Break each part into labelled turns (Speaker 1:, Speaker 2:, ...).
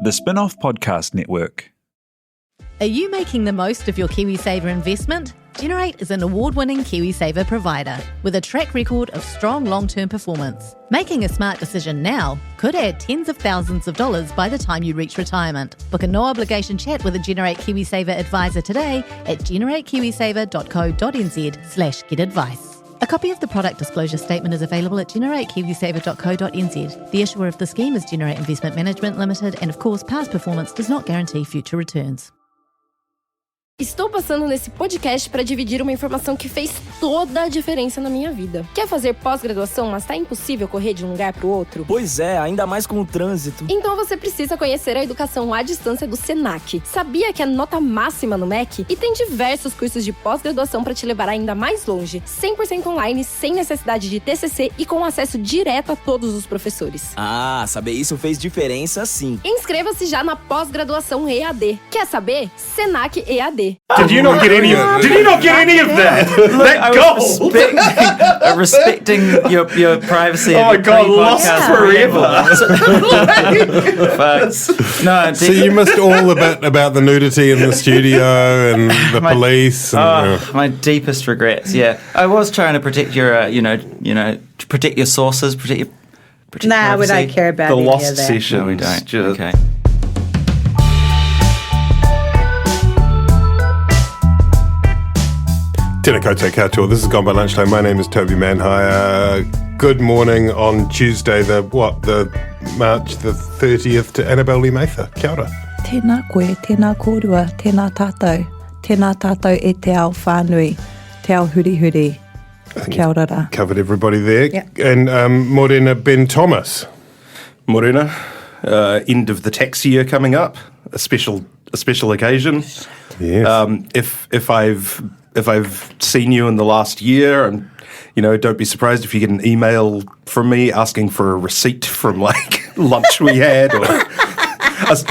Speaker 1: The Spin-off Podcast Network.
Speaker 2: Are you making the most of your KiwiSaver investment? Generate is an award-winning KiwiSaver provider with a track record of strong long-term performance. Making a smart decision now could add tens of thousands of dollars by the time you reach retirement. Book a no-obligation chat with a Generate KiwiSaver advisor today at generatekiwisaver.co.nz/get-advice. A copy of the product disclosure statement is available at generatekiwisaver.co.nz. The issuer of the scheme is Generate Investment Management Limited, and of course, past performance does not guarantee future returns.
Speaker 3: Estou passando nesse podcast para dividir uma informação que fez toda a diferença na minha vida. Quer fazer pós-graduação, mas tá impossível correr de um lugar para o outro?
Speaker 4: Pois é, ainda mais com o trânsito.
Speaker 3: Então você precisa conhecer a educação à distância do Senac. Sabia que é nota máxima no MEC? E tem diversos cursos de pós-graduação para te levar ainda mais longe. 100% online, sem necessidade de TCC e com acesso direto a todos os professores.
Speaker 4: Ah, saber isso fez diferença sim.
Speaker 3: Inscreva-se já na pós-graduação EAD. Quer saber? Senac EAD.
Speaker 5: Did you not get any of that? That goal!
Speaker 6: Respecting your privacy.
Speaker 5: Oh my God, lost forever.
Speaker 6: No,
Speaker 7: so you missed all the bit about the nudity in the studio and the police. And,
Speaker 6: my deepest regrets. Yeah, I was trying to protect your, to protect your sources, protect your
Speaker 8: Nah, we
Speaker 6: privacy.
Speaker 8: don't care about
Speaker 5: The
Speaker 8: any
Speaker 5: lost
Speaker 8: of that.
Speaker 5: session.
Speaker 6: No, we don't. Okay.
Speaker 7: Tēnā koutou katoa. This is Gone by Lunchtime. My name is Toby Manhire. Good morning on Tuesday, the March the 30th to Annabelle Lee Mather. Kia ora.
Speaker 8: Tēnā koe, tēnā kōrua, tēnā tātou. Tēnā tātou e te ao whānui, te ao huri. Kia ora rā.
Speaker 7: Covered everybody there.
Speaker 8: Yeah.
Speaker 7: And Morena Ben Thomas.
Speaker 5: Morena, end of the tax year coming up. A special occasion.
Speaker 7: Yes.
Speaker 5: If I've seen you in the last year, and don't be surprised if you get an email from me asking for a receipt from like lunch we had, or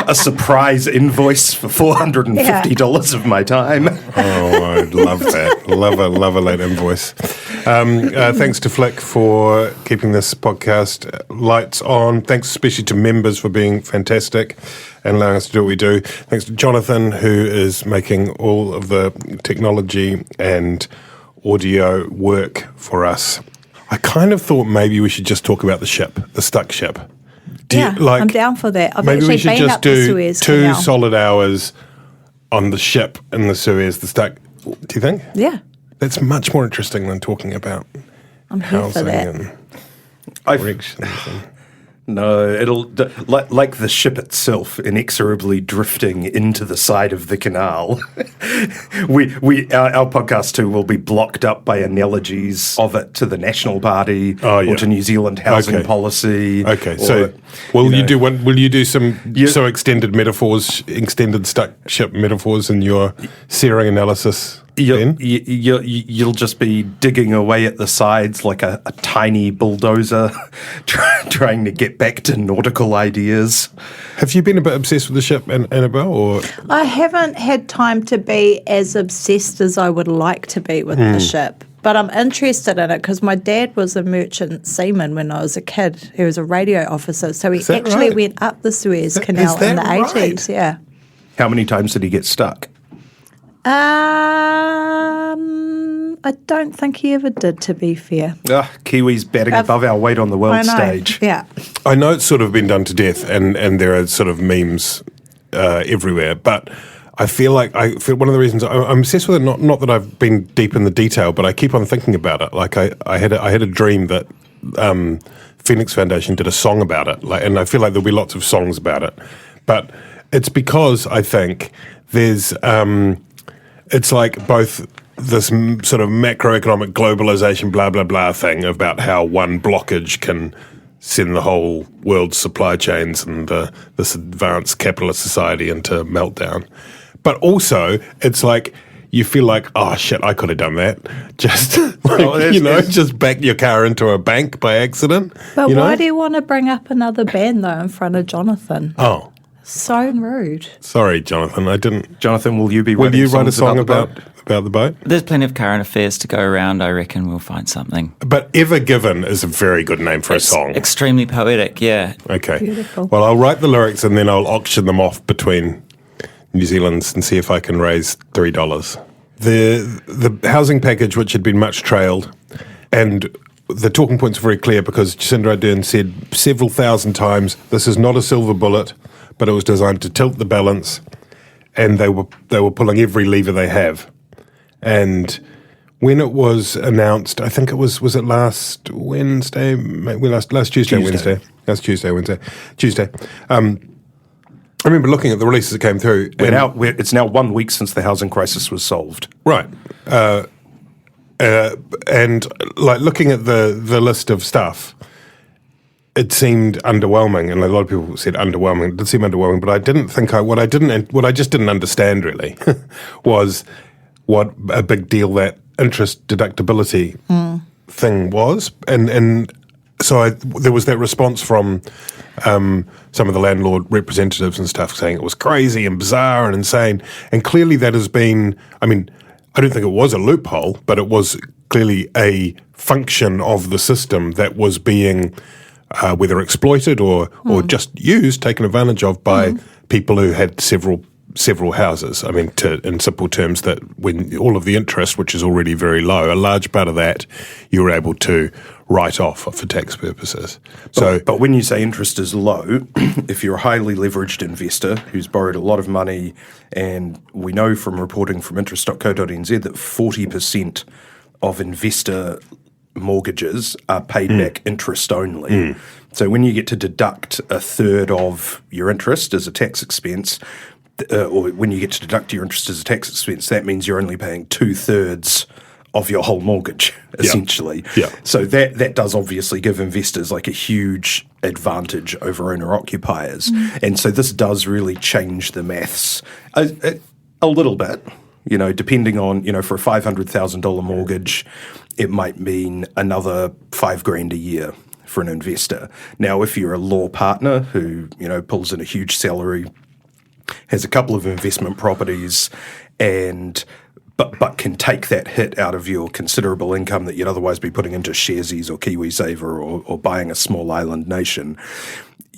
Speaker 5: a surprise invoice for $450 of my time.
Speaker 7: Oh, I'd love that. love a late invoice. Thanks to Flick for keeping this podcast lights on. Thanks especially to members for being fantastic and allowing us to do what we do. Thanks to Jonathan, who is making all of the technology and audio work for us. I kind of thought maybe we should just talk about the stuck ship.
Speaker 8: I'm down for that. I've
Speaker 7: maybe
Speaker 8: actually
Speaker 7: we should
Speaker 8: been
Speaker 7: just
Speaker 8: up the
Speaker 7: do
Speaker 8: Suez
Speaker 7: 2
Speaker 8: Canal.
Speaker 7: solid hours on the ship in the Suez, the stuck. Do you think?
Speaker 8: Yeah,
Speaker 7: That's much more interesting than talking about
Speaker 8: I'm here for
Speaker 7: housing
Speaker 8: that.
Speaker 7: and
Speaker 5: I've-
Speaker 7: erections.
Speaker 5: No, it'll like the ship itself inexorably drifting into the side of the canal. Our podcast too will be blocked up by analogies of it to the National Party or to New Zealand housing policy.
Speaker 7: Okay,
Speaker 5: or,
Speaker 7: so will you do some extended metaphors, extended stuck ship metaphors in your searing analysis?
Speaker 5: You'll just be digging away at the sides like a tiny bulldozer, trying to get back to nautical ideas.
Speaker 7: Have you been a bit obsessed with the ship, Annabelle? Or
Speaker 8: I haven't had time to be as obsessed as I would like to be with the ship. But I'm interested in it because my dad was a merchant seaman when I was a kid. He was a radio officer, so he actually
Speaker 7: right?
Speaker 8: went up the Suez Canal in the 80s. Yeah.
Speaker 5: How many times did he get stuck?
Speaker 8: I don't think he ever did, to be fair.
Speaker 5: Kiwis batting above our weight on the world stage.
Speaker 8: Yeah.
Speaker 7: I know it's sort of been done to death, and there are sort of memes everywhere, but I feel one of the reasons I'm obsessed with it, not that I've been deep in the detail, but I keep on thinking about it. Like I had a dream that Phoenix Foundation did a song about it, and I feel like there'll be lots of songs about it. But it's because I think there's it's like both this sort of macroeconomic globalization blah blah blah thing about how one blockage can send the whole world's supply chains and this advanced capitalist society into meltdown. But also, it's like you feel like, oh shit, I could have done that. Just just backed your car into a bank by accident.
Speaker 8: But why do you want to bring up another band though in front of Jonathan?
Speaker 7: Oh,
Speaker 8: So rude.
Speaker 7: sorry, Jonathan. I didn't.
Speaker 5: Jonathan, will you
Speaker 7: write a song about about the boat?
Speaker 6: There's plenty of current affairs to go around. I reckon we'll find something.
Speaker 7: But Ever Given is a very good name for a song.
Speaker 6: Extremely poetic, yeah.
Speaker 7: Okay.
Speaker 8: Beautiful.
Speaker 7: Well, I'll write the lyrics and then I'll auction them off between New Zealand's and see if I can raise $3. The housing package, which had been much trailed, and the talking points are very clear because Jacinda Ardern said several thousand times, this is not a silver bullet, but it was designed to tilt the balance, and they were pulling every lever they have. And when it was announced, I think it was it last Wednesday? Last Tuesday, Wednesday. Last Tuesday, Wednesday. Tuesday. I remember looking at the releases that came through.
Speaker 5: It's now 1 week since the housing crisis was solved.
Speaker 7: Right. And like looking at the list of stuff, it seemed underwhelming, and a lot of people said underwhelming. It did seem underwhelming, but I didn't think what I just didn't understand really was what a big deal that interest deductibility thing was, and so there was that response from some of the landlord representatives and stuff saying it was crazy and bizarre and insane, and clearly that has been. I mean, I don't think it was a loophole, but it was clearly a function of the system that was being whether exploited or just used, taken advantage of by people who had several houses. I mean, in simple terms, that when all of the interest, which is already very low, a large part of that you were able to write off for tax purposes.
Speaker 5: But when you say interest is low, if you're a highly leveraged investor who's borrowed a lot of money, and we know from reporting from interest.co.nz that 40% of investor mortgages are paid back interest only. So when you get to deduct a third of your interest as a tax expense, or when you get to deduct your interest as a tax expense, that means you're only paying 2/3 of your whole mortgage, essentially.
Speaker 7: Yeah.
Speaker 5: So that does obviously give investors like a huge advantage over owner-occupiers. And so this does really change the maths a little bit, depending on, for a $500,000 mortgage, it might mean another $5,000 a year for an investor. Now, if you're a law partner who, pulls in a huge salary, has a couple of investment properties, but can take that hit out of your considerable income that you'd otherwise be putting into Sharesies or KiwiSaver or buying a small island nation,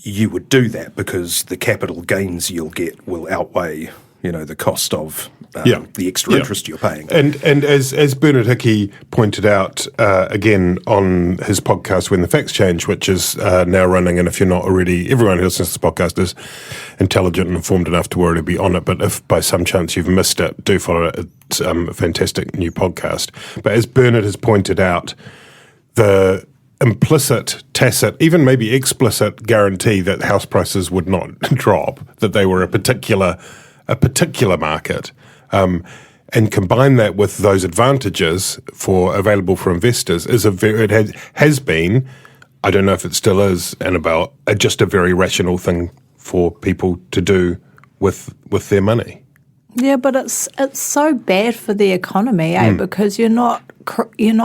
Speaker 5: you would do that because the capital gains you'll get will outweigh, the cost of the extra interest you're paying.
Speaker 7: And as Bernard Hickey pointed out again on his podcast, When the Facts Change, which is now running, and if you're not already, everyone who listens to this podcast is intelligent and informed enough to already be on it, but if by some chance you've missed it, do follow it. It's a fantastic new podcast. But as Bernard has pointed out, the implicit, tacit, even maybe explicit guarantee that house prices would not drop, that they were a particular market, and combine that with those advantages available for investors it has been, I don't know if it still is, Annabelle, just a very rational thing for people to do with their money.
Speaker 8: Yeah, but it's so bad for the economy, because you're not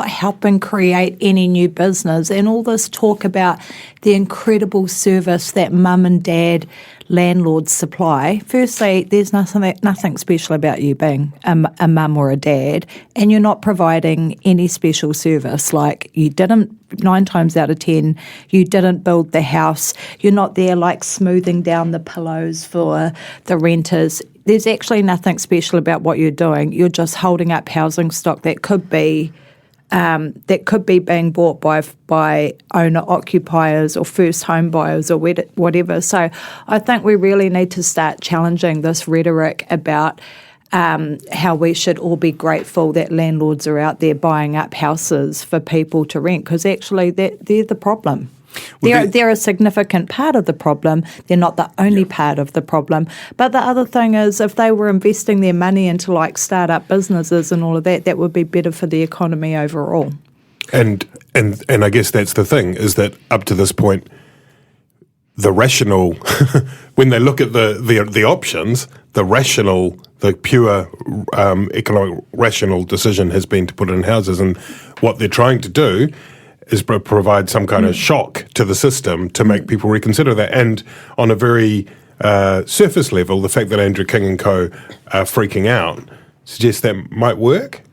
Speaker 8: helping create any new business, and all this talk about the incredible service that mum and dad landlords supply. Firstly, there's nothing special about you being a mum or a dad, and you're not providing any special service. Like, you didn't, 9 times out of 10, you didn't build the house. You're not there like smoothing down the pillows for the renters. There's actually nothing special about what you're doing. You're just holding up housing stock that could be being bought by owner-occupiers or first home buyers or whatever. So I think we really need to start challenging this rhetoric about how we should all be grateful that landlords are out there buying up houses for people to rent, because actually they're the problem. They're a significant part of the problem. They're not the only part of the problem. But the other thing is, if they were investing their money into like start-up businesses and all of that, that would be better for the economy overall.
Speaker 7: And I guess that's the thing, is that up to this point, the rational, when they look at the options, the pure economic rational decision has been to put it in houses. And what they're trying to do is provide some kind of shock to the system to make people reconsider that. And on a very surface level, the fact that Andrew King and co are freaking out suggest that might work?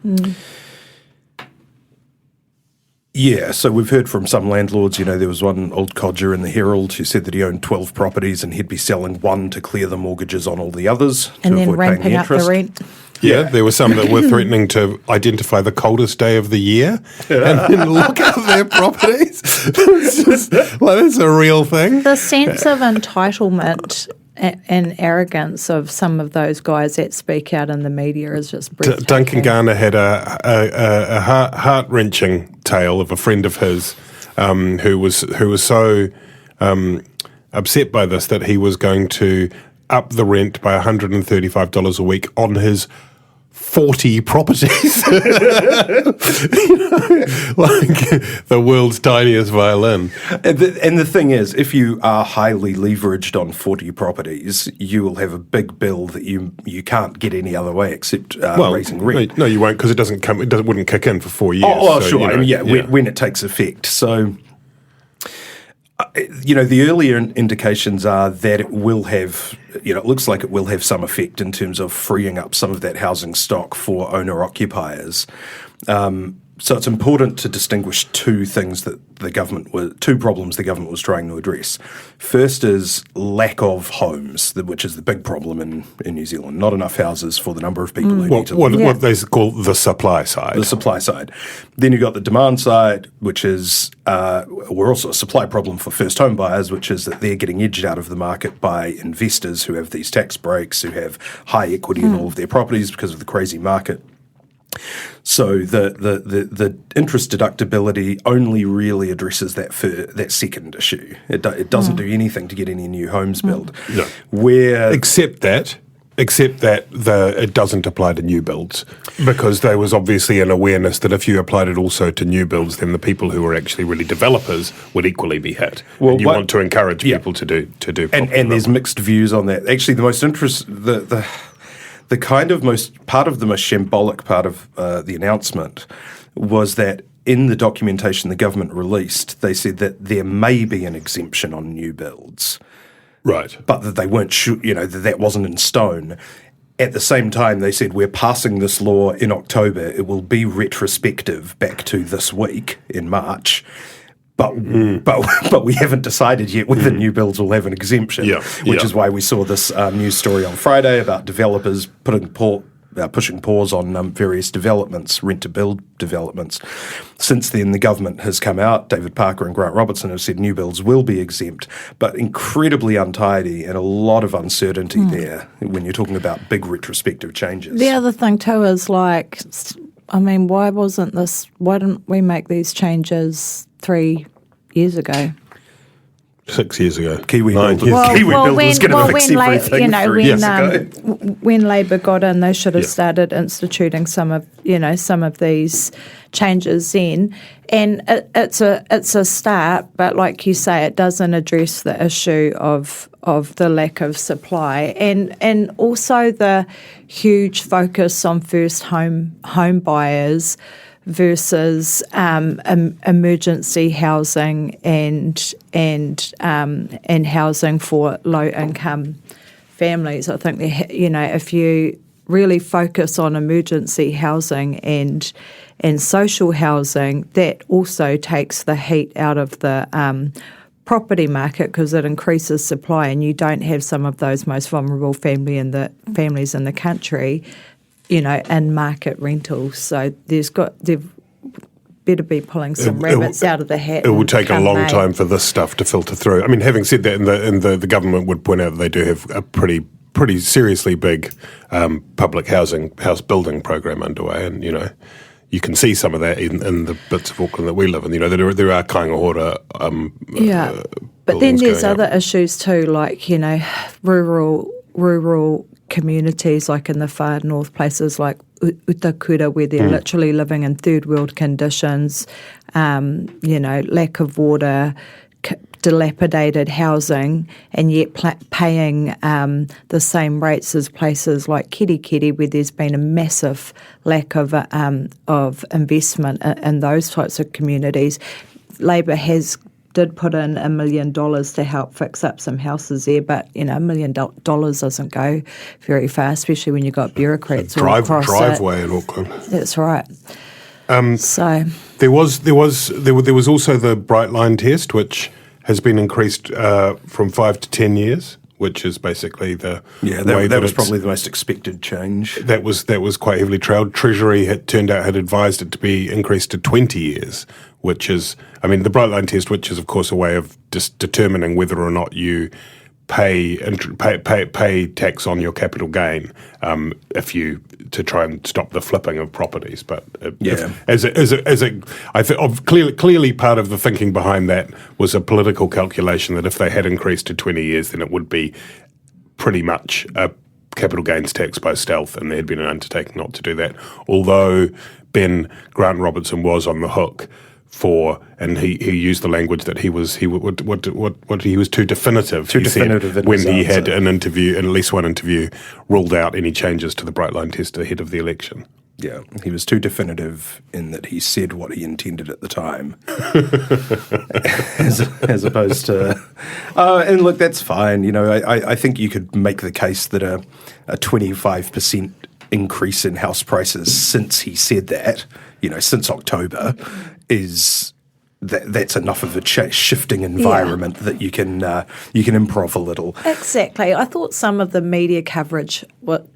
Speaker 5: Yeah, so we've heard from some landlords, there was one old codger in the Herald who said that he owned 12 properties and he'd be selling one to clear the mortgages on all the others
Speaker 8: And
Speaker 5: to
Speaker 8: then
Speaker 5: avoid paying the
Speaker 8: ramping up the
Speaker 5: interest.
Speaker 8: rent.
Speaker 7: Yeah, there were some that were threatening to identify the coldest day of the year and then look at their properties. It's just, that's a real thing.
Speaker 8: The sense of entitlement and arrogance of some of those guys that speak out in the media is just breathtaking.
Speaker 7: Duncan Garner had a heart-wrenching tale of a friend of his who was so upset by this that he was going to up the rent by $135 a week on his 40 properties. Like the world's tiniest violin.
Speaker 5: And the thing is, if you are highly leveraged on 40 properties, you will have a big bill that you can't get any other way except raising rent.
Speaker 7: No, you won't, because it wouldn't kick in for 4 years.
Speaker 5: Oh,
Speaker 7: so,
Speaker 5: sure. When it takes effect. So, the earlier indications are that it will have, it looks like it will have some effect in terms of freeing up some of that housing stock for owner-occupiers. So it's important to distinguish two problems the government was trying to address. First is lack of homes, which is the big problem in New Zealand. Not enough houses for the number of people who need to live.
Speaker 7: What they call the supply side.
Speaker 5: The supply side. Then you've got the demand side, which is we're also a supply problem for first home buyers, which is that they're getting edged out of the market by investors who have these tax breaks, who have high equity in all of their properties because of the crazy market. So the interest deductibility only really addresses that second issue. It doesn't do anything to get any new homes built.
Speaker 7: No. Except that it doesn't apply to new builds, because there was obviously an awareness that if you applied it also to new builds, then the people who were actually really developers would equally be hit.
Speaker 5: Well,
Speaker 7: and you want to encourage people to do
Speaker 5: and there's mixed views on that. Actually, the most part of the most shambolic part of the announcement was that in the documentation the government released, they said that there may be an exemption on new builds.
Speaker 7: Right.
Speaker 5: But that they weren't sure, that wasn't in stone. At the same time, they said, we're passing this law in October. It will be retrospective back to this week in March. But we haven't decided yet whether new builds will have an exemption, which is why we saw this news story on Friday about developers pushing pause on various developments, rent-to-build developments. Since then, the government has come out, David Parker and Grant Robertson have said new builds will be exempt, but incredibly untidy and a lot of uncertainty there when you're talking about big retrospective changes.
Speaker 8: The other thing too is why didn't we make these changes 3 years ago?
Speaker 7: 6 years ago.
Speaker 5: Kiwi
Speaker 7: Nine
Speaker 5: Build
Speaker 7: years.
Speaker 5: Kiwi Build was going to fix everything 3 years ago.
Speaker 8: When Labor got in, they should have started instituting some of these changes then. And it's a start, but like you say, it doesn't address the issue of the lack of supply and also the huge focus on first home buyers versus emergency housing and housing for low income families. I think if you really focus on emergency housing and social housing, that also takes the heat out of the property market because it increases supply, and you don't have some of those most vulnerable families in the country, in market rentals. So they've better be pulling some rabbits out of the hat.
Speaker 7: It would take a long
Speaker 8: May.
Speaker 7: time for this stuff to filter through. I mean, having said that, the government would point out that they do have a pretty seriously big public house building program underway, and you can see some of that in the bits of Auckland that we live in. There are kaingahora
Speaker 8: but then there's
Speaker 7: going
Speaker 8: other issues too, like rural communities, like in the far north, places like Utakura, where they're literally living in third world conditions, lack of water, dilapidated housing, and yet paying the same rates as places like Kirikiri, where there's been a massive lack of investment in those types of communities. Labor has did put in $1 million to help fix up some houses there, but $1 million doesn't go very far, especially when you've got bureaucrats all across
Speaker 7: driveway in Auckland.
Speaker 8: That's right. So
Speaker 7: there was also the Bright Line test, which has been increased from 5 to 10 years. Which is basically the way
Speaker 5: that was probably the most expected change.
Speaker 7: That was quite heavily trailed. Treasury had advised it to be increased to 20 years, which is, the Bright Line test, which is of course a way of just determining whether or not you pay tax on your capital gain to try and stop the flipping of properties. But clearly part of the thinking behind that was a political calculation that if they had increased to 20 years, then it would be pretty much a capital gains tax by stealth, and there had been an undertaking not to do that. Although Ben Grant Robertson was on the hook and he used the language that he was too definitive. When he had an interview, at least one interview, ruled out any changes to the Bright Line test ahead of the election.
Speaker 5: Yeah, he was too definitive in that he said what he intended at the time, as opposed to. And look, that's fine. I think you could make the case that a 25% increase in house prices since he said that, since October, that's enough of a shifting environment that you can improv a little.
Speaker 8: Exactly. I thought some of the media coverage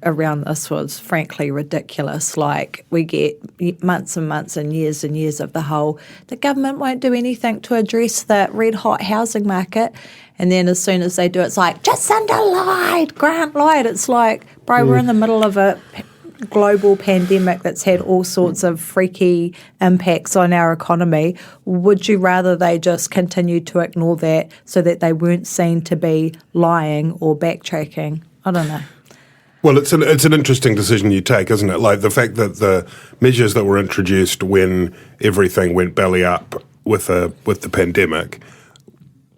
Speaker 8: around this was frankly ridiculous. Like, we get months and months and years of the government won't do anything to address the red hot housing market. And then as soon as they do, it's like, Jacinda lied, Grant lied. It's like, bro, we're in the middle of a global pandemic that's had all sorts of freaky impacts on our economy. Would you rather they just continue to ignore that so that they weren't seen to be lying or backtracking? I don't know.
Speaker 7: Well, it's an interesting decision you take, isn't it? Like the fact that the measures that were introduced when everything went belly up with the pandemic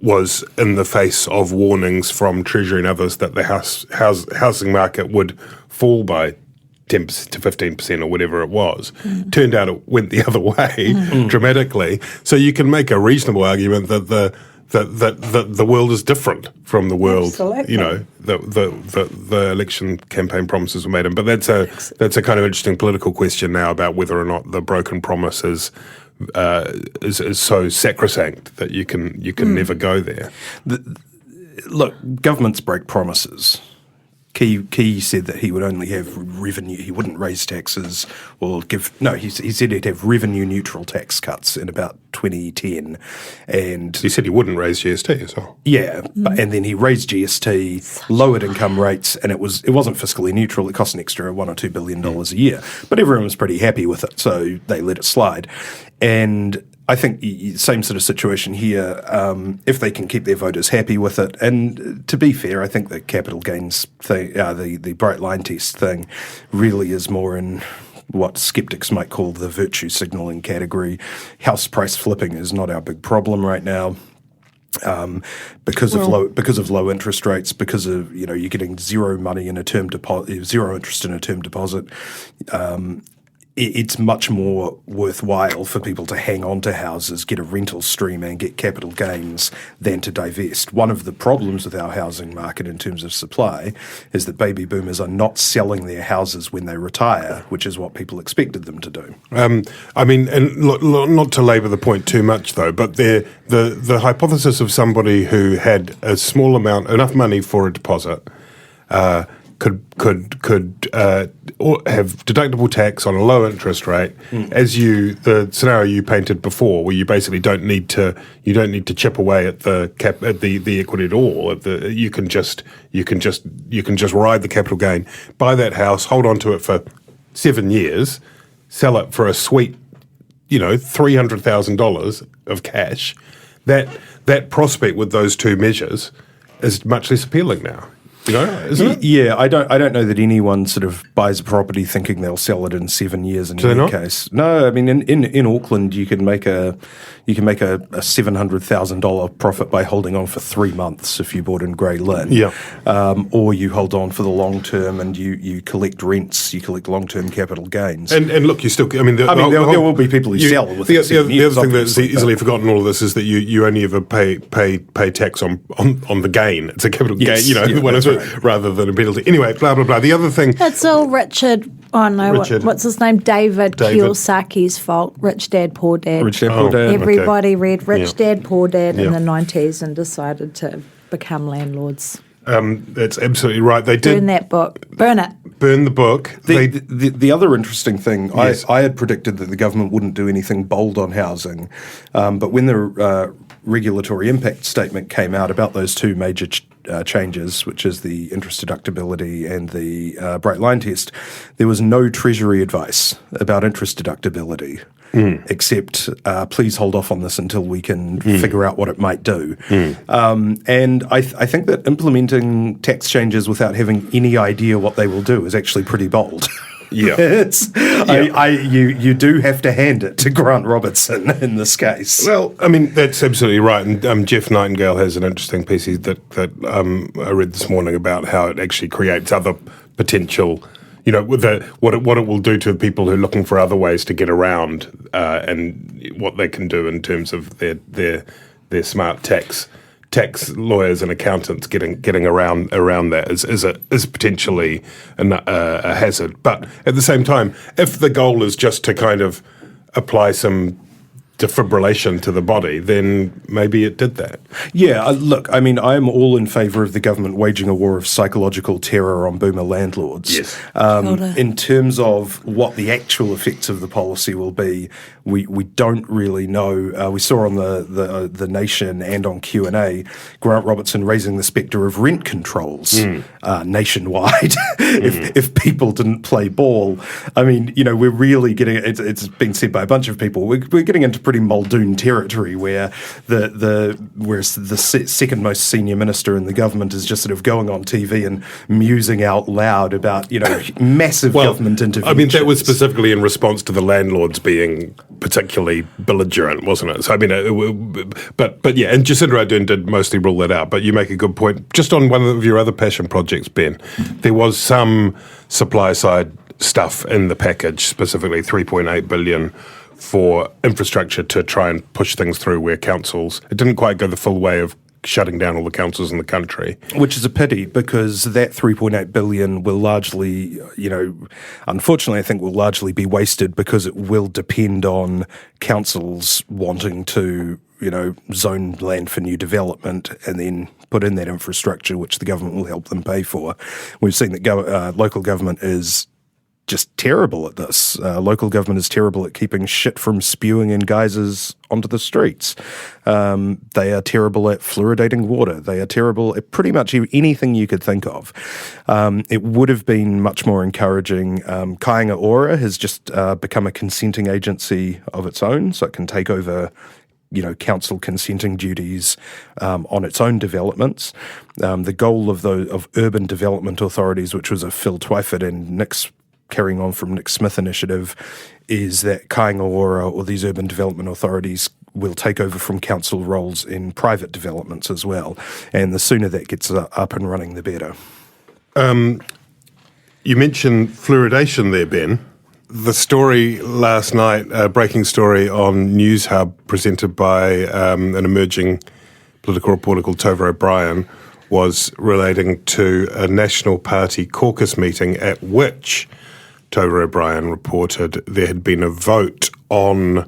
Speaker 7: was in the face of warnings from Treasury and others that the housing market would fall by 10% to 15% or whatever it was. Turned out it went the other way dramatically. So you can make a reasonable argument that the world is different from the world.
Speaker 8: Absolutely.
Speaker 7: The election campaign promises were made. But that's a kind of interesting political question now about whether or not the broken promise is so sacrosanct that you can never go there.
Speaker 5: Look, governments break promises. Key said that he would only have revenue. He wouldn't raise taxes or he said he'd have revenue neutral tax cuts in about 2010, and
Speaker 7: he said he wouldn't raise GST as well.
Speaker 5: Yeah, and then he raised GST, lowered income rates, and it wasn't fiscally neutral. It cost an extra $1 or $2 billion a year, but everyone was pretty happy with it, so they let it slide. And I think same sort of situation here, if they can keep their voters happy with it. And to be fair, I think the capital gains thing, the Bright Line test thing, really is more in what skeptics might call the virtue signalling category. House price flipping is not our big problem right now. Because of low interest rates, because of you're getting zero money in a term deposit, zero interest in a term deposit. It's much more worthwhile for people to hang on to houses, get a rental stream and get capital gains than to divest. One of the problems with our housing market in terms of supply is that baby boomers are not selling their houses when they retire, which is what people expected them to do.
Speaker 7: And not to labour the point too much though, but the hypothesis of somebody who had a small amount, enough money for a deposit, could have deductible tax on a low interest rate, the scenario you painted before, where you basically don't need to chip away at the equity at all. You can just ride the capital gain, buy that house, hold on to it for 7 years, sell it for a sweet, $300,000 of cash. That prospect with those two measures is much less appealing now. You know, isn't it?
Speaker 5: Yeah, I don't know that anyone sort of buys a property thinking they'll sell it in 7 years. In any case, no. I mean, in Auckland, you can make a $700,000 profit by holding on for 3 months if you bought in Grey Lynn.
Speaker 7: Yeah.
Speaker 5: Or you hold on for the long term and you collect rents, you collect long term capital gains.
Speaker 7: And look, you still. I mean, there
Speaker 5: will be people who sell with
Speaker 7: the other thing that's easily forgotten in all of this is that you only ever pay tax on the gain. It's a capital gain, rather than a penalty. Anyway, blah blah blah. The other thing.
Speaker 8: It's all Richard. Oh no, what's his name? David Kiyosaki's fault. Rich Dad, Poor Dad.
Speaker 5: Rich Dad, Poor Dad.
Speaker 8: Everybody read Rich Dad, Poor Dad in the 90s and decided to become landlords.
Speaker 7: That's absolutely right. They did
Speaker 8: burn that book. Burn it.
Speaker 7: Burn the book.
Speaker 5: The other interesting thing, yes. I had predicted that the government wouldn't do anything bold on housing, but when the regulatory impact statement came out about those two major changes, which is the interest deductibility and the bright line test, there was no Treasury advice about interest deductibility. Except please hold off on this until we can figure out what it might do. And I think that implementing tax changes without having any idea what they will do is actually pretty bold.
Speaker 7: Yeah,
Speaker 5: you do have to hand it to Grant Robertson in this case.
Speaker 7: Well, I mean that's absolutely right. And Jeff Nightingale has an interesting piece that I read this morning about how it actually creates other potential. You know, with what it will do to people who are looking for other ways to get around, and what they can do in terms of their smart tax lawyers and accountants getting around that is potentially a hazard. But at the same time, if the goal is just to kind of apply some defibrillation to the body, then maybe it did that.
Speaker 5: Yeah, look, I mean, I'm all in favour of the government waging a war of psychological terror on boomer landlords.
Speaker 7: Yes.
Speaker 5: In terms of what the actual effects of the policy will be, we don't really know. We saw on the Nation and on Q&A, Grant Robertson raising the spectre of rent controls nationwide if people didn't play ball. I mean, you know, we're really getting, it's been said by a bunch of people, we're getting into pretty Muldoon territory where whereas the second most senior minister in the government is just sort of going on TV and musing out loud about, you know, massive government intervention.
Speaker 7: I mean, that was specifically in response to the landlords being particularly belligerent, wasn't it? So I mean, but yeah, and Jacinda Ardern did mostly rule that out. But you make a good point. Just on one of your other passion projects, Ben, there was some supply side stuff in the package, specifically $3.8 billion for infrastructure to try and push things through where councils, it didn't quite go the full way of shutting down all the councils in the country.
Speaker 5: Which is a pity, because that $3.8 billion will largely, you know, unfortunately I think will largely be wasted, because it will depend on councils wanting to, you know, zone land for new development and then put in that infrastructure, which the government will help them pay for. We've seen that local government is just terrible at this. Local government is terrible at keeping shit from spewing in geysers onto the streets. They are terrible at fluoridating water. They are terrible at pretty much anything you could think of. It would have been much more encouraging. Kāinga Ora has just become a consenting agency of its own, so it can take over, you know, council consenting duties on its own developments. The goal of urban development authorities, which was a Phil Twyford and Nick's carrying on from Nick Smith initiative, is that Kāinga Ora, or these urban development authorities, will take over from council roles in private developments as well. And the sooner that gets up and running, the better.
Speaker 7: You mentioned fluoridation there, Ben. The story last night, a breaking story on News Hub presented by an emerging political reporter called Toby O'Brien, was relating to a National Party caucus meeting at which Toby O'Brien reported there had been a vote on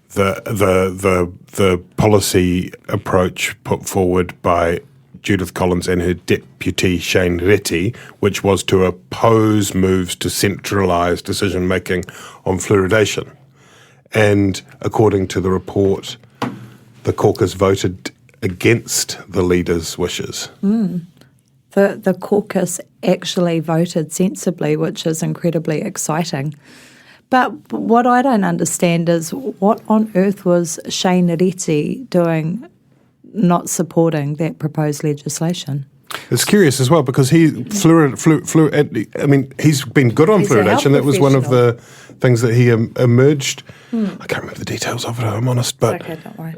Speaker 7: the policy approach put forward by Judith Collins and her deputy Shane Reti, which was to oppose moves to centralise decision-making on fluoridation. And according to the report, the caucus voted against the leader's wishes.
Speaker 8: The caucus actually voted sensibly, which is incredibly exciting. But what I don't understand is what on earth was Shane Reti doing not supporting that proposed legislation?
Speaker 7: It's curious as well because he's been good on
Speaker 8: He's a
Speaker 7: fluoridation.
Speaker 8: health
Speaker 7: That was one of
Speaker 8: professional.
Speaker 7: the things that he emerged. I can't remember the details of it, I'm honest. But
Speaker 8: Okay, don't worry.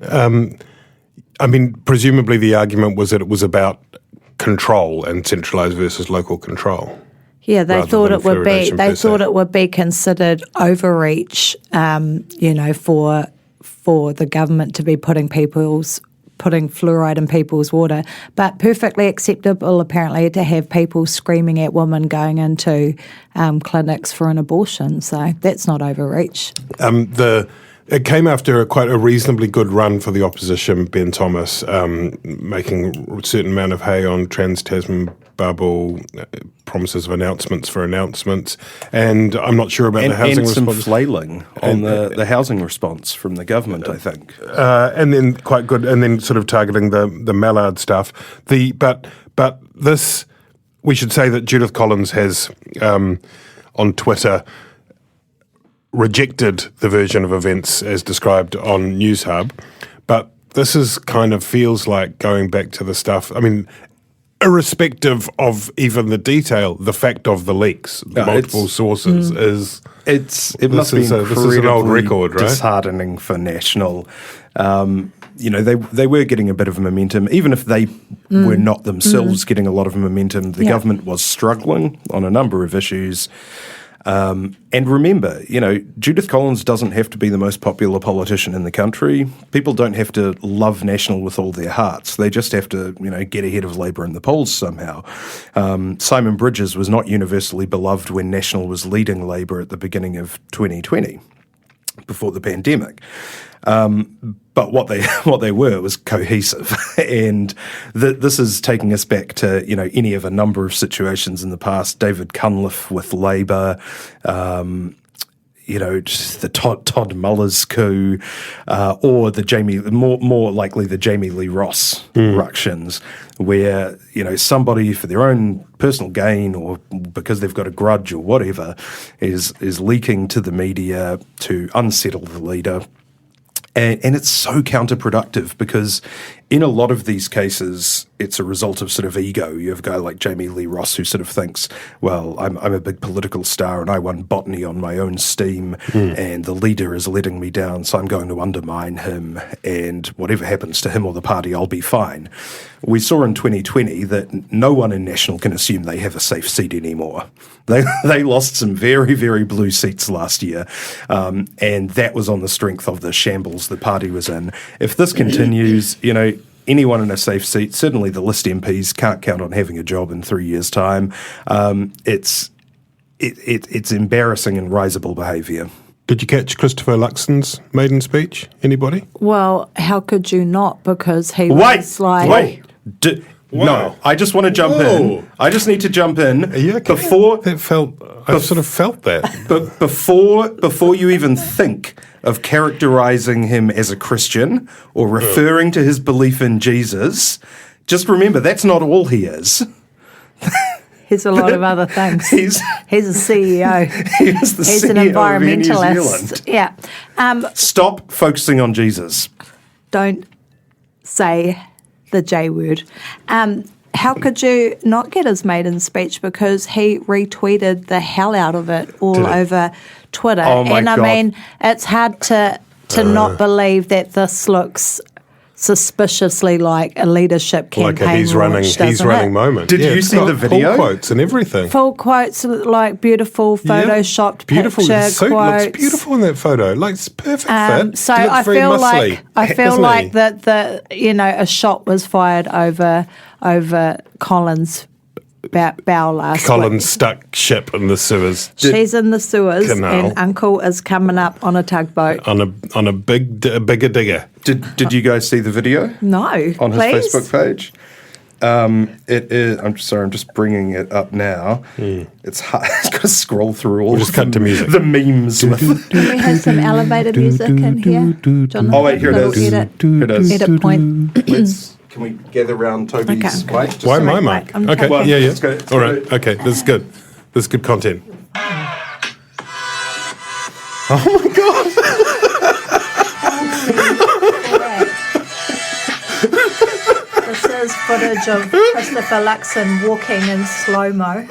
Speaker 7: presumably the argument was that it was about control and centralised versus local control.
Speaker 8: Yeah, they
Speaker 7: rather
Speaker 8: thought
Speaker 7: than
Speaker 8: it would be.
Speaker 7: fluoridation
Speaker 8: They
Speaker 7: per
Speaker 8: thought
Speaker 7: se.
Speaker 8: it would be considered overreach, for the government to be putting fluoride in people's water, but perfectly acceptable apparently to have people screaming at women going into clinics for an abortion. So that's not overreach.
Speaker 7: It came after quite a reasonably good run for the opposition, Ben Thomas, making a certain amount of hay on Trans-Tasman bubble, promises of announcements, and I'm not sure about the housing
Speaker 5: and some
Speaker 7: response.
Speaker 5: flailing on the housing response from the government, I think.
Speaker 7: And then quite good, and then sort of targeting the mallard stuff. But this, we should say that Judith Collins has on Twitter rejected the version of events as described on News Hub, but this is kind of feels like going back to the stuff. I mean, irrespective of even the detail, the fact of the leaks, multiple sources is.
Speaker 5: It must be
Speaker 7: this is an old
Speaker 5: incredibly
Speaker 7: record, right?
Speaker 5: disheartening for National. They were getting a bit of momentum, even if they were not themselves getting a lot of momentum. The government was struggling on a number of issues. And remember, Judith Collins doesn't have to be the most popular politician in the country. People don't have to love National with all their hearts. They just have to, get ahead of Labour in the polls somehow. Simon Bridges was not universally beloved when National was leading Labour at the beginning of 2020, before the pandemic. But what they were was cohesive, and this is taking us back to any of a number of situations in the past. David Cunliffe with Labour, just the Todd Mullers coup, or the more likely the Jamie Lee Ross ructions, where somebody for their own personal gain or because they've got a grudge or whatever is leaking to the media to unsettle the leader. And it's so counterproductive because in a lot of these cases, it's a result of sort of ego. You have a guy like Jamie Lee Ross who sort of thinks, well, I'm a big political star and I won botany on my own steam and the leader is letting me down, so I'm going to undermine him, and whatever happens to him or the party, I'll be fine. We saw in 2020 that no one in National can assume they have a safe seat anymore. They lost some very, very blue seats last year, and that was on the strength of the shambles the party was in. If this continues, anyone in a safe seat, certainly the List MPs, can't count on having a job in 3 years' time. It's embarrassing and risible behaviour.
Speaker 7: Did you catch Christopher Luxon's maiden speech? Anybody?
Speaker 8: Well, how could you not? Because he was like...
Speaker 5: No, I just want to jump in. I just need to jump in.
Speaker 7: Are you okay? I sort of felt that.
Speaker 5: But before you even think of characterizing him as a Christian or referring to his belief in Jesus, just remember that's not all he is.
Speaker 8: He's a lot of other things. He's a CEO. He's an environmentalist. Yeah.
Speaker 5: Stop focusing on Jesus.
Speaker 8: Don't say the J word. How could you not get his maiden speech? Because he retweeted the hell out of it all over Twitter.
Speaker 5: Oh my God.
Speaker 8: I mean, it's hard to not believe that this looks suspiciously like a leadership campaign.
Speaker 7: Like he's running moment.
Speaker 5: Did you see the video?
Speaker 7: Full quotes and everything.
Speaker 8: Full quotes, like beautiful photoshopped
Speaker 7: beautiful.
Speaker 8: picture
Speaker 7: His suit
Speaker 8: quotes.
Speaker 7: looks beautiful in that photo. Like it's perfect fit.
Speaker 8: So
Speaker 7: He looks
Speaker 8: I
Speaker 7: very
Speaker 8: feel
Speaker 7: muscly,
Speaker 8: like
Speaker 7: doesn't
Speaker 8: that a shot was fired over Collins' bow last
Speaker 7: Collins
Speaker 8: week.
Speaker 7: stuck ship in the sewers.
Speaker 8: She's in the sewers,
Speaker 7: Canal.
Speaker 8: and Uncle is coming up on a tugboat.
Speaker 7: on a bigger digger.
Speaker 5: Did you guys see the video?
Speaker 8: No,
Speaker 5: On his
Speaker 8: please.
Speaker 5: Facebook page? It is. I'm sorry. I'm just bringing it up now. It's hard. It's got to scroll through all.
Speaker 7: just cut to music.
Speaker 5: The memes. With,
Speaker 8: Can we have some elevator music in here? John,
Speaker 5: oh wait, here it
Speaker 8: little
Speaker 5: is.
Speaker 8: Edit,
Speaker 5: Here it is.
Speaker 8: edit point.
Speaker 5: Can we gather around Toby's
Speaker 8: Okay.
Speaker 5: mic? Just
Speaker 7: Why
Speaker 5: so-
Speaker 7: my
Speaker 8: Right,
Speaker 7: mic?
Speaker 8: I'm
Speaker 7: Okay,
Speaker 8: trying-
Speaker 7: yeah.
Speaker 5: Let's go.
Speaker 7: All right, okay, this is good. This is good content.
Speaker 8: This is footage of Christopher Luxon walking in slow-mo.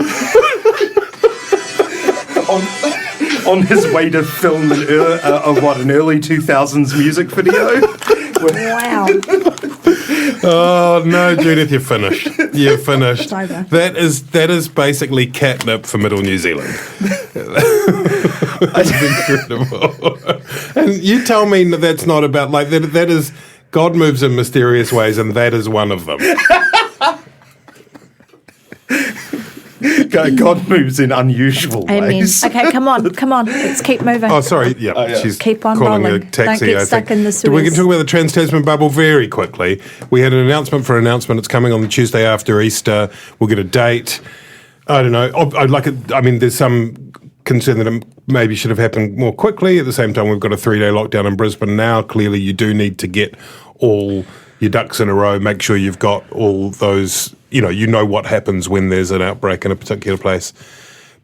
Speaker 5: On his way to film an early 2000s music video.
Speaker 8: Wow.
Speaker 7: Oh no, Judith, you're finished. You're finished.
Speaker 8: It's over.
Speaker 7: That is basically catnip for Middle New Zealand. That's incredible. And you tell me that's not about like that. That is God moves in mysterious ways, and that is one of them.
Speaker 5: God moves in unusual ways.
Speaker 8: Okay, come on. Let's keep moving.
Speaker 7: Oh, sorry. Yeah, she's
Speaker 8: Keep on
Speaker 7: calling
Speaker 8: rolling.
Speaker 7: a taxi.
Speaker 8: Don't get
Speaker 7: I
Speaker 8: stuck
Speaker 7: think.
Speaker 8: in the
Speaker 7: We can
Speaker 8: Suez.
Speaker 7: talk about the Trans-Tasman bubble very quickly. We had an announcement for an announcement. It's coming on the Tuesday after Easter. We'll get a date. I don't know. There's some concern that it maybe should have happened more quickly. At the same time, we've got a 3-day lockdown in Brisbane now. Clearly, you do need to get all your ducks in a row. Make sure you've got all those. You know what happens when there's an outbreak in a particular place.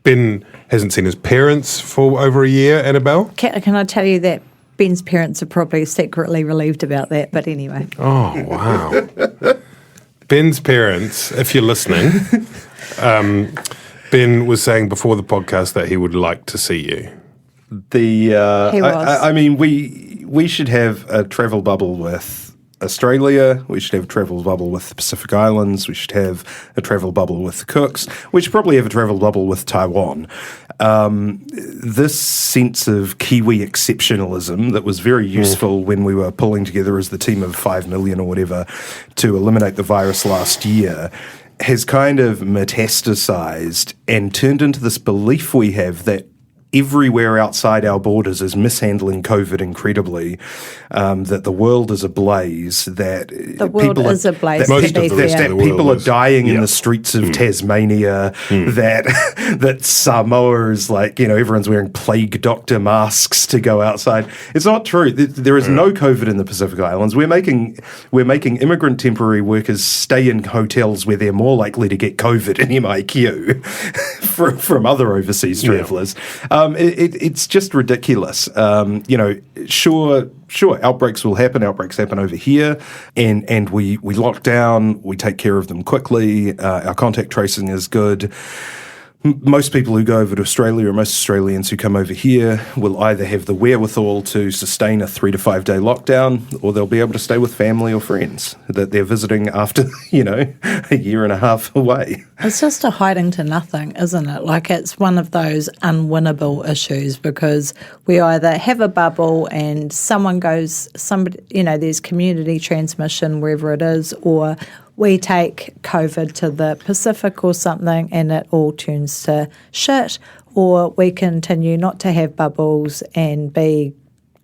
Speaker 7: Ben hasn't seen his parents for over a year, Annabelle.
Speaker 8: Can I tell you that Ben's parents are probably secretly relieved about that, but anyway.
Speaker 7: Oh, wow. Ben's parents, if you're listening, Ben was saying before the podcast that he would like to see you.
Speaker 8: He was.
Speaker 5: We should have a travel bubble with Australia, we should have a travel bubble with the Pacific Islands, we should have a travel bubble with the Cooks, we should probably have a travel bubble with Taiwan. This sense of Kiwi exceptionalism that was very useful when we were pulling together as the team of 5 million or whatever to eliminate the virus last year has kind of metastasized and turned into this belief we have that everywhere outside our borders is mishandling COVID incredibly, that the world is ablaze, that
Speaker 8: The world is ablaze,
Speaker 7: Most of the rest of the
Speaker 5: people
Speaker 7: world
Speaker 5: are dying in
Speaker 7: yeah.
Speaker 5: the streets of Tasmania, that Samoa is like, everyone's wearing plague doctor masks to go outside. It's not true. There is no COVID in the Pacific Islands. We're making immigrant temporary workers stay in hotels where they're more likely to get COVID in MIQ from other overseas travellers. It's just ridiculous. Sure, outbreaks will happen. Outbreaks happen over here, and we lock down. We take care of them quickly. Our contact tracing is good. Most people who go over to Australia, or most Australians who come over here, will either have the wherewithal to sustain a 3 to 5 day lockdown, or they'll be able to stay with family or friends that they're visiting after, a year and a half away.
Speaker 8: It's just a hiding to nothing, isn't it? Like it's one of those unwinnable issues because we either have a bubble and there's community transmission wherever it is, or we take COVID to the Pacific or something and it all turns to shit, or we continue not to have bubbles and be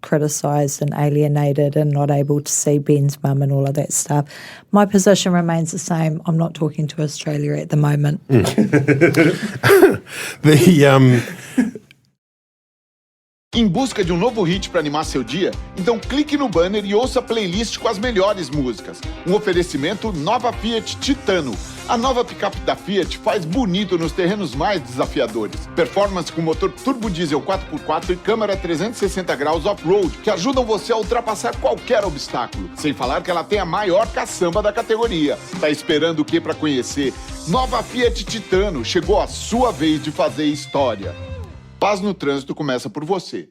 Speaker 8: criticised and alienated and not able to see Ben's mum and all of that stuff. My position remains the same. I'm not talking to Australia at the moment.
Speaker 9: Em busca de um novo hit para animar seu dia? Então clique no banner e ouça a playlist com as melhores músicas. Um oferecimento Nova Fiat Titano. A nova picape da Fiat faz bonito nos terrenos mais desafiadores. Performance com motor turbo diesel 4x4 e câmera 360 graus off-road, que ajudam você a ultrapassar qualquer obstáculo. Sem falar que ela tem a maior caçamba da categoria. Tá esperando o que para conhecer? Nova Fiat Titano. Chegou a sua vez de fazer história. Paz no Trânsito começa por você.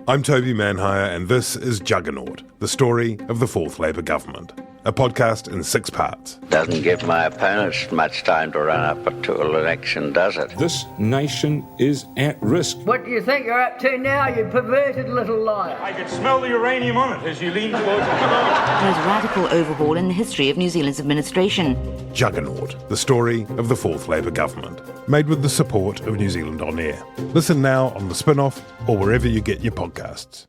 Speaker 7: I'm Toby Manhire, and this is Juggernaut, the story of the Fourth Labour Government, a podcast in 6 parts.
Speaker 10: Doesn't give my opponents much time to run up to an election, does it?
Speaker 11: This nation is at risk.
Speaker 12: What do you think you're up to now, you perverted little liar?
Speaker 13: I could smell the uranium on it as you lean towards the
Speaker 14: Most radical overhaul in the history of New Zealand's administration.
Speaker 7: Juggernaut, the story of the Fourth Labour Government, made with the support of New Zealand On Air. Listen now on The Spin-Off or wherever you get your podcasts.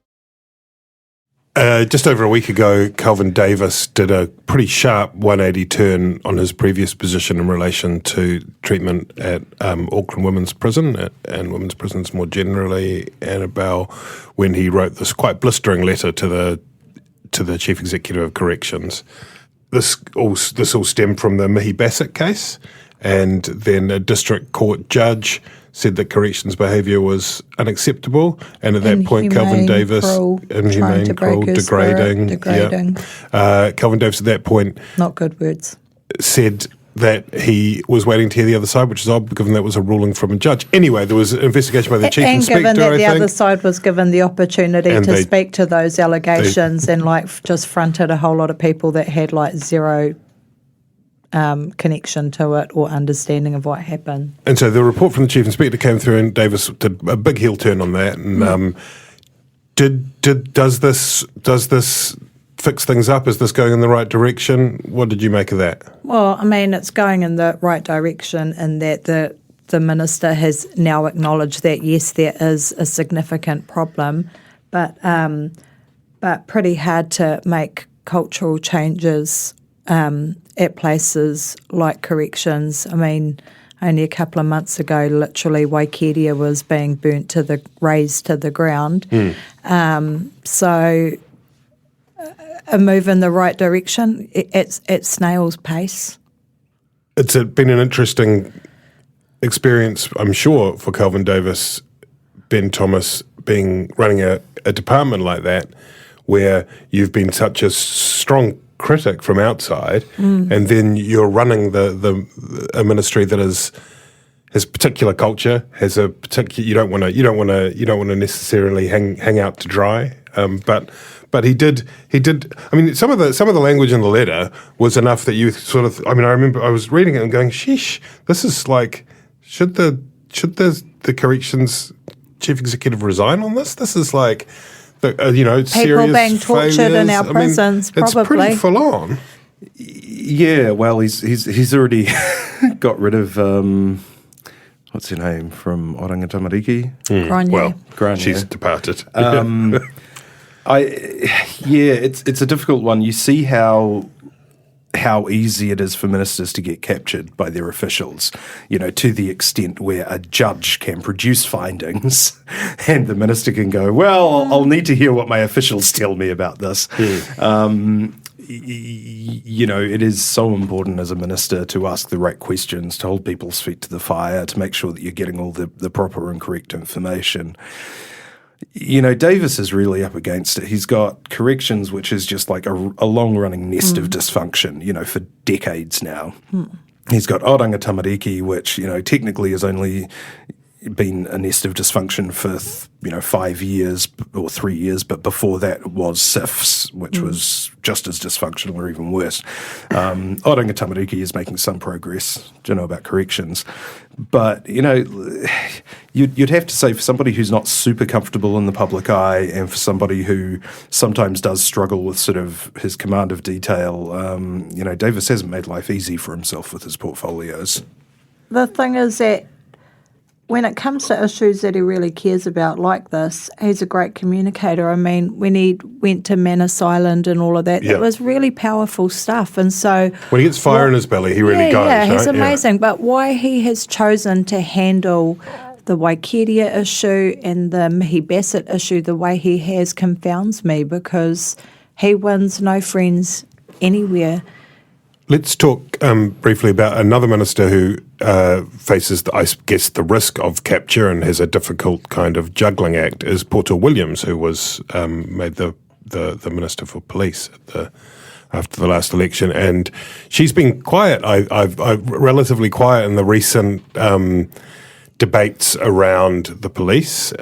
Speaker 7: Just over a week ago, Calvin Davis did a pretty sharp 180 turn on his previous position in relation to treatment at Auckland Women's Prison and women's prisons more generally, Annabelle, when he wrote this quite blistering letter to the Chief Executive of Corrections. This all stemmed from the Mihi Bassett case, and then a district court judge said that corrections behaviour was unacceptable, and at that point Calvin Davis, inhumane, cruel, degrading. Calvin Davis at that point,
Speaker 8: not good words,
Speaker 7: said that he was waiting to hear the other side, which is odd given that was a ruling from a judge. Anyway, there was an investigation by the chief inspector,
Speaker 8: and given that the
Speaker 7: I think.
Speaker 8: other side was given the opportunity to speak to those allegations and just fronted a whole lot of people that had zero connection to it or understanding of what happened.
Speaker 7: And so the report from the chief inspector came through, and Davis did a big heel turn on that. And does this fix things up? Is this going in the right direction? What did you make of that?
Speaker 8: Well, I mean, it's going in the right direction in that the minister has now acknowledged that yes, there is a significant problem, but pretty hard to make cultural changes at places like corrections. I mean, only a couple of months ago, literally, Waikeria was being razed to the ground. So a move in the right direction at snail's pace.
Speaker 7: It's been an interesting experience, I'm sure, for Calvin Davis, Ben Thomas, running a department like that, where you've been such a strong critic from outside, and then you're running a ministry that has particular culture, has a particular. You don't want to necessarily hang out to dry. But he did. I mean, some of the language in the letter was enough that you sort of. I mean, I remember I was reading it and going, "Sheesh, this is like should the corrections chief executive resign on this? This is like."
Speaker 8: People
Speaker 7: serious
Speaker 8: being tortured
Speaker 7: failures.
Speaker 8: in our prisons, probably.
Speaker 7: It's pretty full on.
Speaker 5: Yeah, well, he's already got rid of what's her name from Oranga Tamariki?
Speaker 8: Grania.
Speaker 7: She's departed.
Speaker 5: It's a difficult one. You see how easy it is for ministers to get captured by their officials, to the extent where a judge can produce findings and the minister can go, well, I'll need to hear what my officials tell me about this. It is so important as a minister to ask the right questions, to hold people's feet to the fire, to make sure that you're getting all the proper and correct information. Davis is really up against it. He's got corrections, which is just like a long-running nest of dysfunction, for decades now. He's got Oranga Tamariki, which, technically has only been a nest of dysfunction for 5 years or 3 years, but before that was SIFs, which was just as dysfunctional or even worse. Oranga Tamariki is making some progress, about corrections. But, you'd have to say for somebody who's not super comfortable in the public eye and for somebody who sometimes does struggle with sort of his command of detail, Davis hasn't made life easy for himself with his portfolios.
Speaker 8: The thing is that when it comes to issues that he really cares about like this, he's a great communicator. I mean, when he went to Manus Island and all of that, it was really powerful stuff. And so
Speaker 7: when he gets fire in his belly, he really goes.
Speaker 8: Yeah, he's
Speaker 7: right?
Speaker 8: amazing. But why he has chosen to handle the Waikeria issue and the Mihi Bassett issue the way he has confounds me, because he wins no friends anywhere.
Speaker 7: Let's talk briefly about another minister who faces, the risk of capture and has a difficult kind of juggling act, is Porter Williams, who was made the Minister for Police after the last election. And she's been quiet, I've relatively quiet in the recent debates around the police,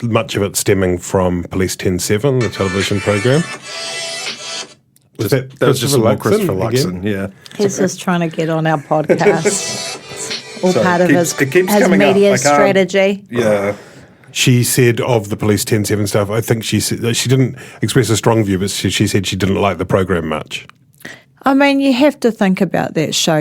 Speaker 7: much of it stemming from Police 10/7, the television program.
Speaker 5: That was just Christopher Luxon, yeah.
Speaker 8: He's just trying to get on our podcast. It's all part of his media strategy.
Speaker 5: Yeah.
Speaker 7: She said of the Police 10/7 stuff, I think she said, she didn't express a strong view, but she said she didn't like the program much.
Speaker 8: I mean, you have to think about that show.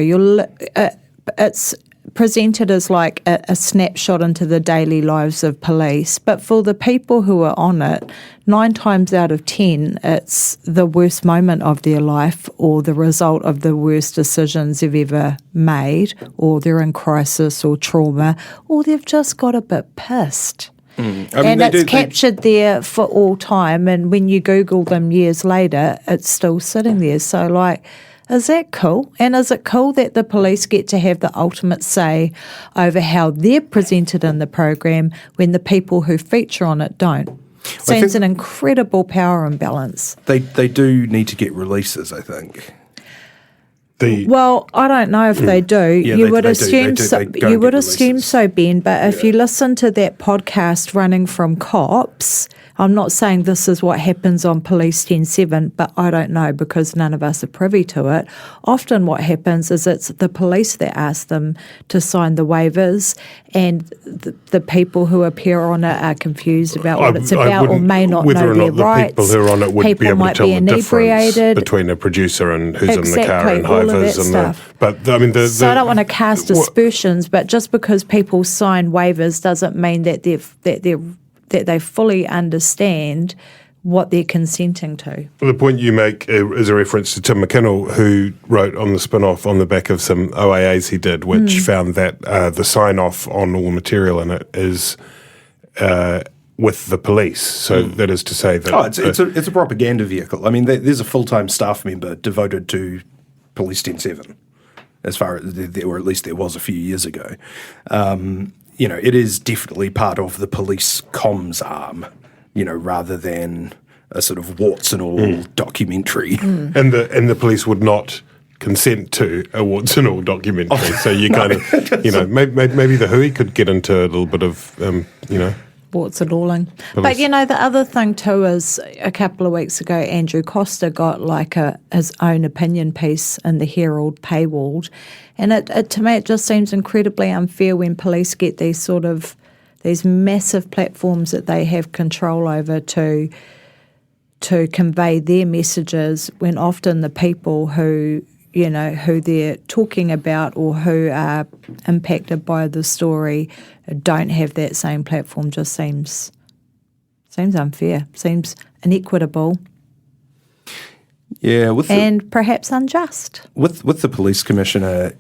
Speaker 8: It's presented as like a snapshot into the daily lives of police, but for the people who are on it, 9 times out of 10, it's the worst moment of their life or the result of the worst decisions they've ever made, or they're in crisis or trauma, or they've just got a bit pissed. And it's captured there for all time, and when you Google them years later, it's still sitting there. So, like, Is that cool? And is it cool that the police get to have the ultimate say over how they're presented in the program when the people who feature on it don't? Seems an incredible power imbalance.
Speaker 5: They do need to get releases, I think.
Speaker 8: Well, I don't know if they do. You would assume so, Ben. But if you listen to that podcast running from cops, I'm not saying this is what happens on Police 10-7, but I don't know because none of us are privy to it. Often what happens is it's the police that ask them to sign the waivers, and the people who appear on it are confused about what it's about or may not know their rights.
Speaker 7: People who are on it would
Speaker 8: people
Speaker 7: be able
Speaker 8: might
Speaker 7: to tell
Speaker 8: be
Speaker 7: the difference
Speaker 8: inebriated.
Speaker 7: between a producer and who's in the car and
Speaker 8: all of
Speaker 7: hivers
Speaker 8: that
Speaker 7: and
Speaker 8: stuff.
Speaker 7: But I mean,
Speaker 8: so I don't want to cast aspersions, but just because people sign waivers doesn't mean that they fully understand what they're consenting to.
Speaker 7: The point you make is a reference to Tim McKinnell, who wrote on the spin-off on the back of some OAAs he did, which found that the sign-off on all material in it is with the police. So that is to say that...
Speaker 5: it's a propaganda vehicle. I mean, there's a full-time staff member devoted to Police 10-7, as far as, or at least there was a few years ago. It is definitely part of the police comms arm, rather than a sort of warts and all documentary.
Speaker 7: And the police would not consent to a warts and all documentary. So you kind of, maybe the Hui could get into a little bit of,
Speaker 8: warts and alling. But, the other thing too is a couple of weeks ago, Andrew Costa got his own opinion piece in the Herald paywalled. And it to me, it just seems incredibly unfair when police get these massive platforms that they have control over to convey their messages, when often the people who they're talking about or who are impacted by the story don't have that same platform. Just seems unfair, seems inequitable.
Speaker 5: Yeah,
Speaker 8: and perhaps unjust.
Speaker 5: With the police commissioner,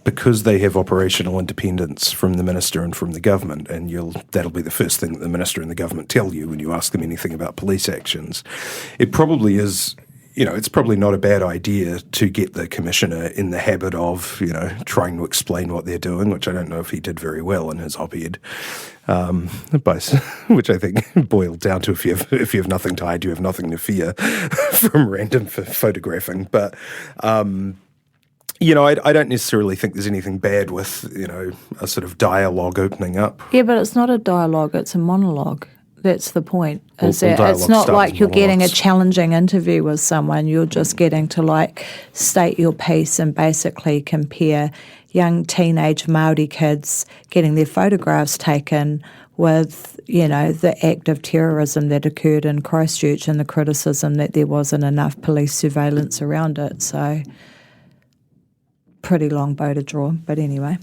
Speaker 5: because they have operational independence from the minister and from the government, and that'll be the first thing that the minister and the government tell you when you ask them anything about police actions. It probably is, it's probably not a bad idea to get the commissioner in the habit of, trying to explain what they're doing, which I don't know if he did very well in his op-ed, which I think boiled down to if you have nothing to hide, you have nothing to fear from random photographing. But I don't necessarily think there's anything bad with, a sort of dialogue opening up.
Speaker 8: Yeah, but it's not a dialogue, it's a monologue. That's the point.
Speaker 5: It's
Speaker 8: not like you're getting a challenging interview with someone. You're just getting to state your piece and basically compare young teenage Māori kids getting their photographs taken with, the act of terrorism that occurred in Christchurch and the criticism that there wasn't enough police surveillance around it. So pretty long bow to draw, but anyway.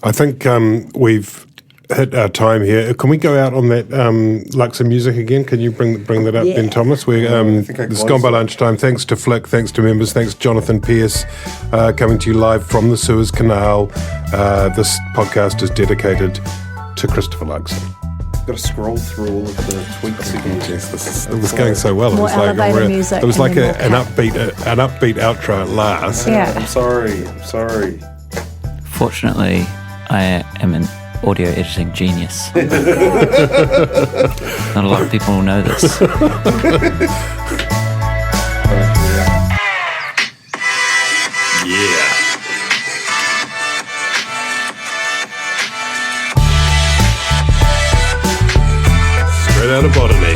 Speaker 7: I think we've hit our time here. Can we go out on that Luxon music again? Can you bring that up, Ben Thomas? It's gone by lunchtime. Thanks to Flick, thanks to members, thanks to Jonathan Pearce, coming to you live from the Suez Canal. This podcast is dedicated to Christopher Luxon.
Speaker 5: Got to scroll through all of the tweets again.
Speaker 7: Yes, it was going so well.
Speaker 8: More elevator music.
Speaker 7: It was like an upbeat outro at last.
Speaker 5: Yeah. I'm sorry.
Speaker 6: Fortunately, I am an audio editing genius. Not a lot of people will know this.
Speaker 7: Yeah. Straight out of botany.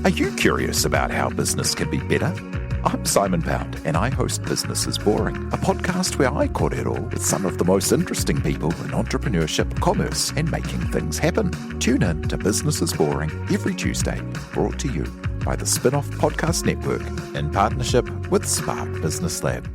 Speaker 1: Are you curious about how business can be better? I'm Simon Pound, and I host Business is Boring, a podcast where I caught it all with some of the most interesting people in entrepreneurship, commerce, and making things happen. Tune in to Business is Boring every Tuesday, brought to you by the Spin-off Podcast Network in partnership with Spark Business Lab.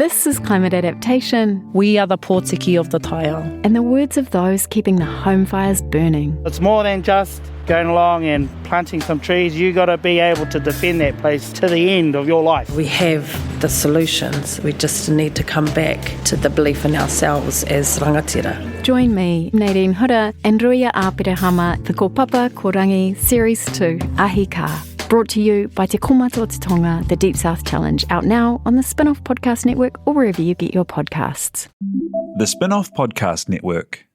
Speaker 15: This is Climate Adaptation.
Speaker 16: We are the Pōtiki of the Taiao.
Speaker 15: And the words of those keeping the home fires burning.
Speaker 17: It's more than just going along and planting some trees. You got to be able to defend that place to the end of your life.
Speaker 16: We have the solutions. We just need to come back to the belief in ourselves as rangatira.
Speaker 15: Join me, Nadine Hura, and Ruia Āpirehama for Ko Papa Ko Rangi Series 2, Ahi Ka. Brought to you by Te Komato Te Tonga, the Deep South Challenge, out now on the Spin-Off Podcast Network or wherever you get your podcasts.
Speaker 18: The Spin-Off Podcast Network.